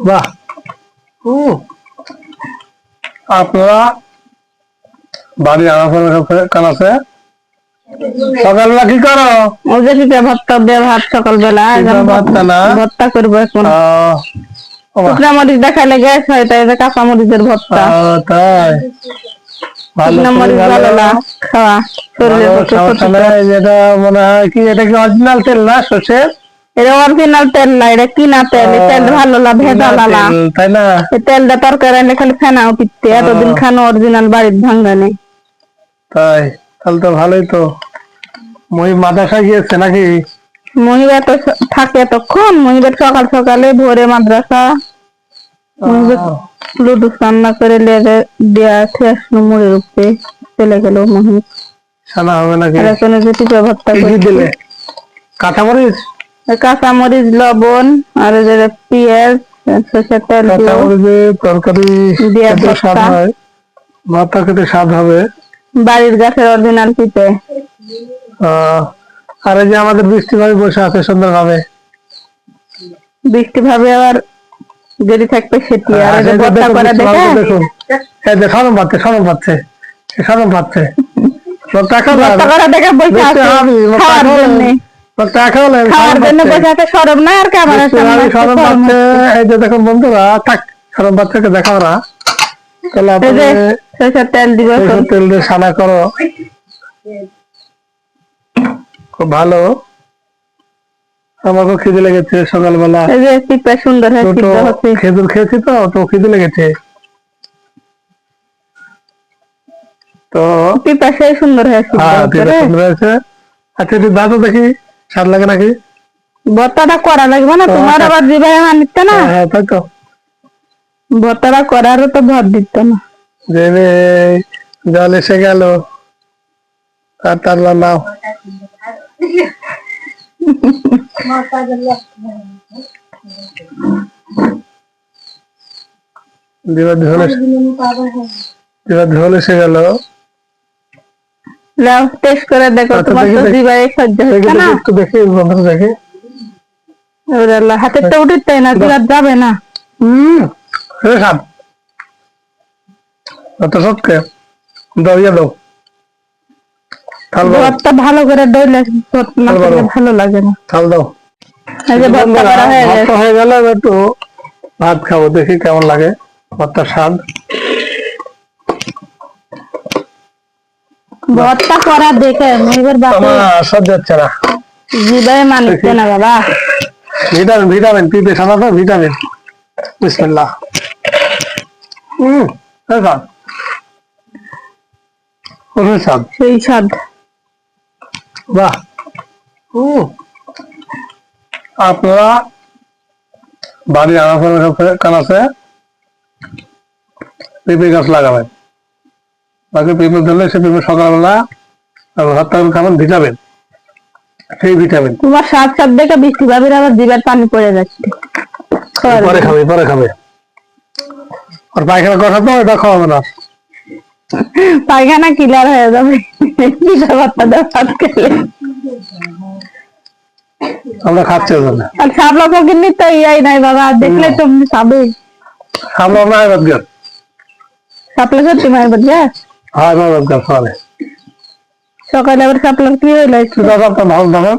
বাহ। আপনারা বাড়ি কান আছে সকালবেলা কি করো? ওই যে পিঠা ভর্তা দিয়ে ভাত সকালবেলা ভর্তা করবো এখন। শুকনা মরিচ দেখালে গ্যাস হয়, তাই কাঁচা মরিচের ভর্তা। তাই শুকনা মরিচ ভালো না খাওয়া, শরীরের পক্ষে ক্ষতিকর। যেটা মনে হয় কি, এটা কি অরিজিনাল তেল না সর্ষের? এটা অরিজিনাল তেল না, এটা কিনা তেল। তেল ভালো না, ভেজাল আলা, তাই না? তেলটা তরকারি আনলে খালি ফেনাও পিটতে, এতদিন খানো অরিজিনাল বাড়ির ভাঙ্গা নেই। তাই তাহলে তো ভালোই তো। মাদ্রাসায় গিয়েছে নাকি? মহিলা তো থাকে এতক্ষণ, মহিলা সকাল সকালে ভোরে মাদ্রাসা, লুডু রান্না করে লেগে দেয়া আসলো মুড়ের উপরে চলে গেল। মহিলা সানা হবে নাকি? এখন যে পিঠা ভর্তা দিলে কাঁচামরিচ, কাঁচামরিচ, লবণ আর পেঁয়াজ, সরষের তেল তরকারি স্বাদ হয়, ভর্তা খেতে স্বাদ হবে। বাড়ির গাছের অরিজিনাল পিঠে। আর এই যে আমাদের বৃষ্টি ভাবে বসে আছে সুন্দর ভাবে, বৃষ্টি ভাবে আবার যদি থাকবে সেটি। আর ভর্তা করা দেখে দেখুন, এই যে সরম পাচ্ছে, সরম পাচ্ছে, সরম পাচ্ছে। ভর্তা করা দেখে বসে আছে খাওয়ার জন্য, খাওয়ার জন্য বসে আছে। সরম না আর ক্যামেরার সামনে সরম পাচ্ছে। এই যে দেখুন বন্ধুরা, থাক সরম পাচ্ছেকে দেখাও না। তাহলে আপনি সরষের তেল দিব, তেল দিয়ে সানা করো, খুব ভালো। আমাকে খিদে লেগেছে সকালবেলা, সুন্দর খেজুর খেয়েছি তো, তো খিদে লেগেছে তো। পিপাসাই সুন্দর হয়েছে। আচ্ছা একটু দাঁতো দেখি, স্বাদ লাগে নাকি? ভর্তাটা করা লাগবে না তোমার, আবার জিভায় আনিত না। হ্যাঁ তাই তো, ভর্তাটা করারও তো ভর দিত না। জল এসে গেল আর তারলা নাও। ঝোল এসে গেল, টেস্ট করে দেখো। তোমার তো জিভায় সহ্য হচ্ছে না। একটু দেখি বন্ধুরা, দেখি হাতের তো উঠিত তাই না, জিভার যাবে না। সত্যি দাও, ইয়ে দাও, ভর্তা ভালো করে দইলে ভালো লাগে না। থাল দাও। হয়ে গেল, একটু ভাত খাবো, দেখি কেমন লাগে ভর্তার স্বাদ। ভর্তা করা দেখে সহ্য হচ্ছে না, জিভায় মানছে না বাবা। ভিটামিন, ভিটামিন পিপে খানা তো ভিটামিন। বিসমিল্লাহ। সেই স্বাদ। বাহ। আপনারা বাড়ির কান আছে পেঁপে গাছ লাগাবেন, বাকি পেঁপে ধরলে সে পেঁপে সকালবেলা ভর্তা খাবেন, ভিটামিন, সেই ভিটামিন। তোমার স্বাদ স্বাদ দেখে বৃষ্টি ভাবির আবার জিভার পানি পড়ে যাচ্ছে। পরে খাবে, পরে খাবে। আর পায়খানা কথা তো এটা খাওয়াবে না, পায়খানা ক্লিয়ার হয়ে যাবে পিঠা ভর্তা দিয়ে ভাত খেলে। আমরা খাচ্ছি ওখানে। আর সাবলা ফকিরনি তো ইয়াই নাই বাবা, দেখলে তুমি খাবে। সাবলা না এবার গেল, সাপলা সত্যি মায়ের বাড়ি। হ্যাঁ এবার গেল সকালে। সকালে আবার সাপলার কি হইলো? ভালো থাকেন।